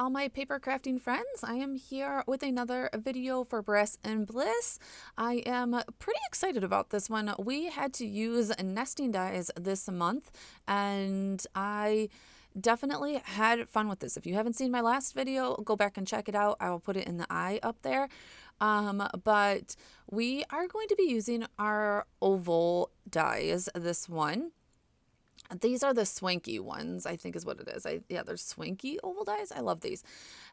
all my paper crafting friends. I am here with another video for Brass and Bliss. I am pretty excited about this one. We had to use nesting dies this month, and I definitely had fun with this. If you haven't seen my last video, go back and check it out. I will put it in the eye up there. But we are going to be using our oval dies this one. These are the Swanky ones, I think is what it is. Yeah, they're Swanky oval dies. I love these.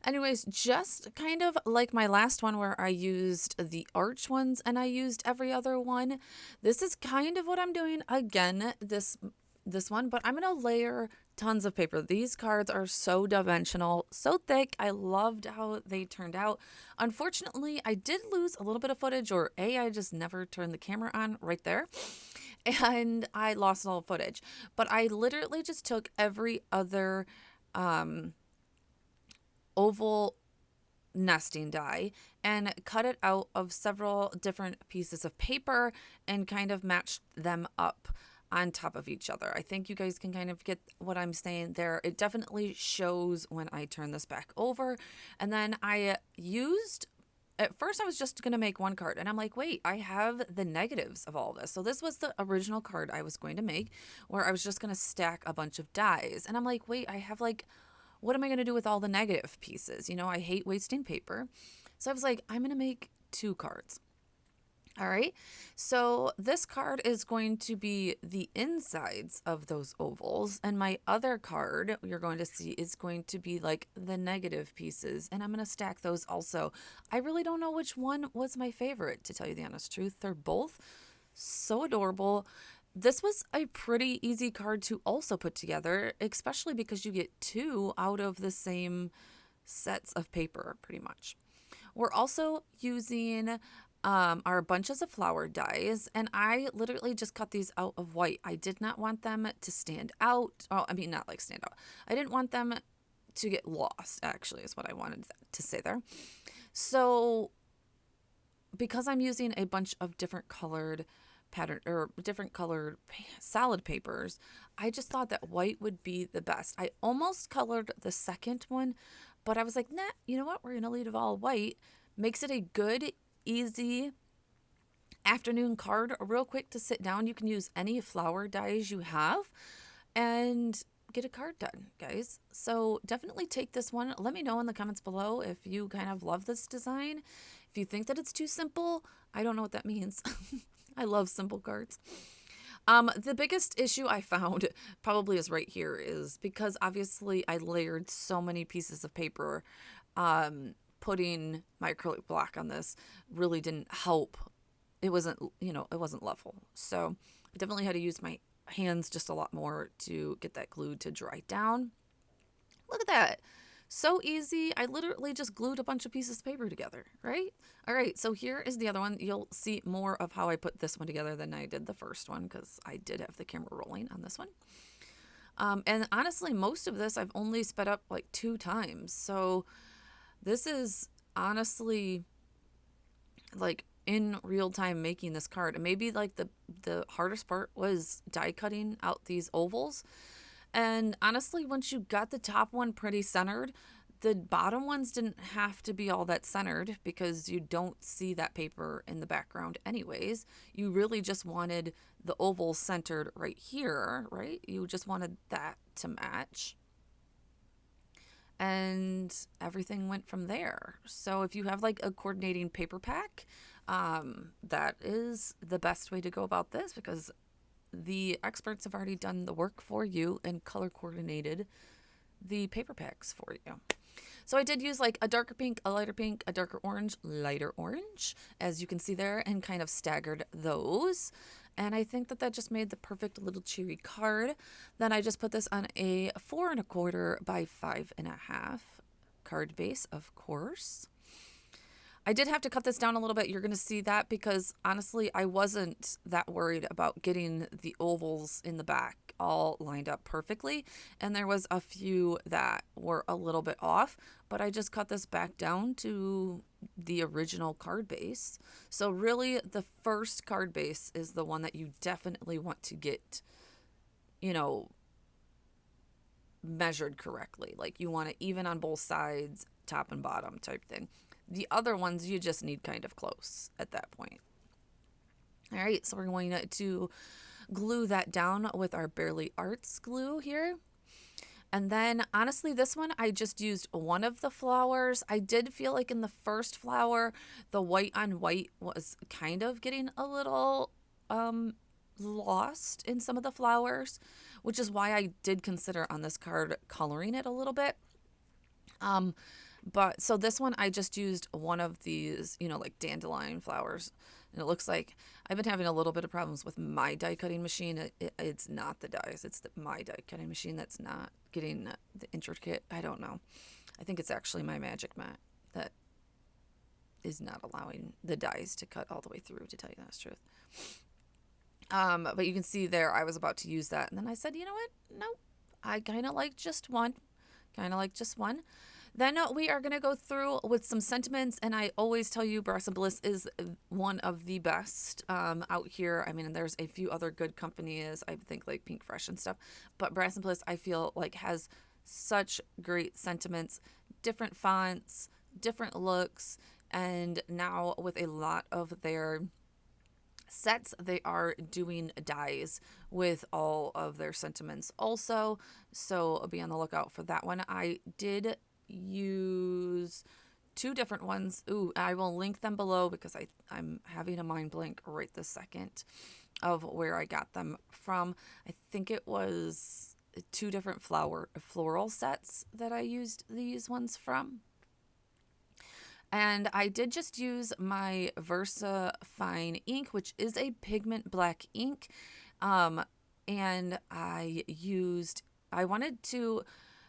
Anyways, just kind of like my last one where I used the arch ones and I used every other one. This is kind of what I'm doing again this one, but I'm going to layer tons of paper. These cards are so dimensional, so thick. I loved how they turned out. Unfortunately, I did lose a little bit of footage, or I just never turned the camera on right there. And I lost all footage. But I literally just took every other oval nesting die and cut it out of several different pieces of paper and kind of matched them up on top of each other. I think you guys can kind of get what I'm saying there. It definitely shows when I turn this back over. And then I used... At first, I was just going to make one card, and I'm like, wait, I have the negatives of all this. So this was the original card I was going to make, where I was just going to stack a bunch of dies. And I'm like, wait, I have like, what am I going to do with all the negative pieces? You know, I hate wasting paper. So I was like, I'm going to make 2 cards. All right, so this card is going to be the insides of those ovals, and my other card you're going to see is going to be like the negative pieces, and I'm going to stack those also. I really don't know which one was my favorite, to tell you the honest truth. They're both so adorable. This was a pretty easy card to also put together, especially because you get 2 out of the same sets of paper, pretty much. We're also using our bunches of flower dies, and I literally just cut these out of white. I did not want them to stand out. Oh, I mean, not like stand out. I didn't want them to get lost, actually, is what I wanted to say there. So because I'm using a bunch of different colored pattern or different colored solid papers, I just thought that white would be the best. I almost colored the second one, but I was like, nah, you know what? We're going to leave it all white. Makes it a good, easy afternoon card, real quick to sit down. You can use any flower dies you have and get a card done, guys. So definitely take this one. Let me know in the comments below if you kind of love this design. If you think that it's too simple, I don't know what that means. I love simple cards. The biggest issue I found probably is right here, is because obviously I layered so many pieces of paper. Putting my acrylic block on this really didn't help. It wasn't, it wasn't level. So I definitely had to use my hands just a lot more to get that glue to dry down. Look at that. So easy. I literally just glued a bunch of pieces of paper together, right? All right, so here is the other one. You'll see more of how I put this one together than I did the first one, because I did have the camera rolling on this one. And honestly, most of this I've only sped up like 2 times. So this is honestly like in real time making this card. And maybe like the hardest part was die cutting out these ovals. And honestly, once you got the top one pretty centered, the bottom ones didn't have to be all that centered, because you don't see that paper in the background anyways. You really just wanted the oval centered right here, right? You just wanted that to match. And everything went from there. So if you have like a coordinating paper pack, that is the best way to go about this, because the experts have already done the work for you and color coordinated the paper packs for you. So I did use like a darker pink, a lighter pink, a darker orange, lighter orange, as you can see there, and kind of staggered those. And I think that just made the perfect little cheery card. Then I just put this on a 4 1/4 by 5.5 card base, of course. I did have to cut this down a little bit. You're going to see that because honestly, I wasn't that worried about getting the ovals in the back all lined up perfectly. And there was a few that were a little bit off, but I just cut this back down to the original card base. So really the first card base is the one that you definitely want to get, measured correctly. Like you want it even on both sides, top and bottom type thing. The other ones you just need kind of close at that point. All right, so we're going to glue that down with our Barely Arts glue here. And then honestly, this one, I just used one of the flowers. I did feel like in the first flower, the white on white was kind of getting a little lost in some of the flowers, which is why I did consider on this card coloring it a little bit. But so this one, I just used one of these, like dandelion flowers. And it looks like I've been having a little bit of problems with my die cutting machine. It's not the dies. It's my die cutting machine that's not getting the intricate. I don't know. I think it's actually my magic mat that is not allowing the dies to cut all the way through, to tell you the truth. But you can see there, I was about to use that. And then I said, you know what? Nope. I kind of like just one. Then we are going to go through with some sentiments, and I always tell you Brass and Bliss is one of the best out here. I mean, there's a few other good companies, I think like Pink Fresh and stuff, but Brass and Bliss I feel like has such great sentiments, different fonts, different looks, and now with a lot of their sets, they are doing dies with all of their sentiments also, so be on the lookout for that one. I did use two different ones. Ooh, I will link them below because I'm having a mind blank right this second of where I got them from. I think it was two different floral sets that I used these ones from. And I did just use my Versa Fine ink, which is a pigment black ink. And I wanted to,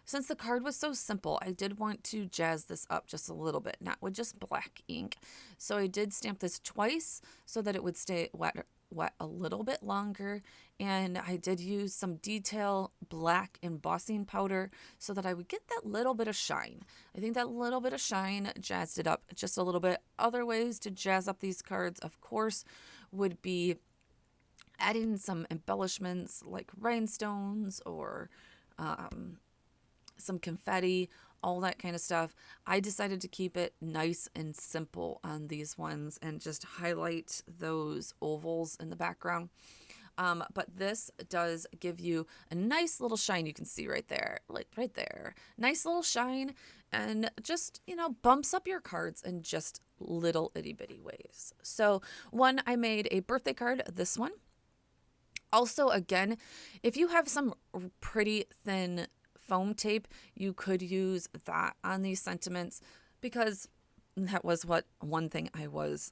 since the card was so simple, I did want to jazz this up just a little bit, not with just black ink. So I did stamp this twice so that it would stay wet a little bit longer. And I did use some detail black embossing powder so that I would get that little bit of shine. I think that little bit of shine jazzed it up just a little bit. Other ways to jazz up these cards, of course, would be adding some embellishments like rhinestones or some confetti, all that kind of stuff. I decided to keep it nice and simple on these ones and just highlight those ovals in the background. But this does give you a nice little shine. You can see right there, like right there, nice little shine, and just, bumps up your cards in just little itty bitty ways. So one, I made a birthday card, this one. Also, again, if you have some pretty thin foam tape, you could use that on these sentiments, because that was one thing I was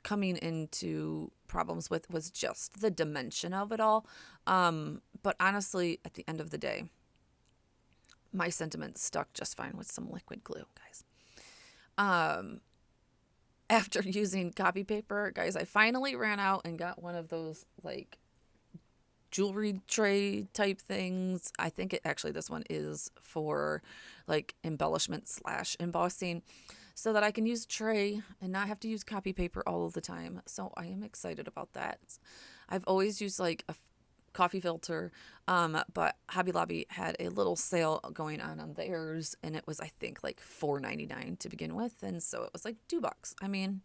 coming into problems with, was just the dimension of it all. But honestly, at the end of the day, my sentiments stuck just fine with some liquid glue, guys. After using copy paper, guys, I finally ran out and got one of those like jewelry tray type things. I think this one is for like embellishment / embossing, so that I can use tray and not have to use copy paper all of the time. So I am excited about that. I've always used like a coffee filter, but Hobby Lobby had a little sale going on theirs, and it was, I think, like $4.99 to begin with, and so it was like $2. I mean,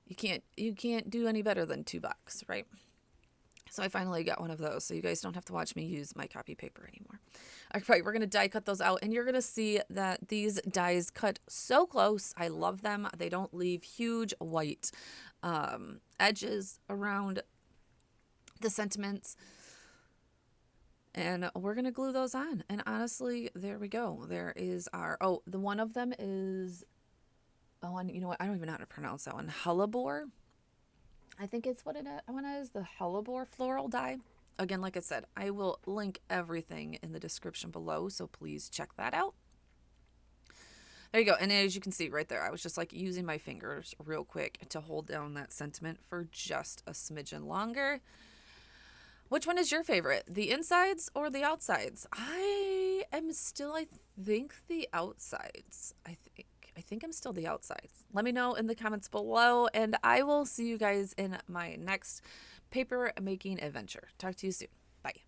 you can't do any better than $2, right? So I finally got one of those, so you guys don't have to watch me use my copy paper anymore. All right, we're going to die cut those out, and you're going to see that these dies cut so close. I love them. They don't leave huge white edges around the sentiments. And we're going to glue those on. And honestly, there we go. There is our, the one of them is, and you know what? I don't even know how to pronounce that one. Hellebore. I think it's what it is, the Hellebore Floral Die. Again, like I said, I will link everything in the description below, so please check that out. There you go. And as you can see right there, I was just like using my fingers real quick to hold down that sentiment for just a smidgen longer. Which one is your favorite? The insides or the outsides? I am still, I think, the outsides. I think I'm still the outsides. Let me know in the comments below, and I will see you guys in my next paper making adventure. Talk to you soon. Bye.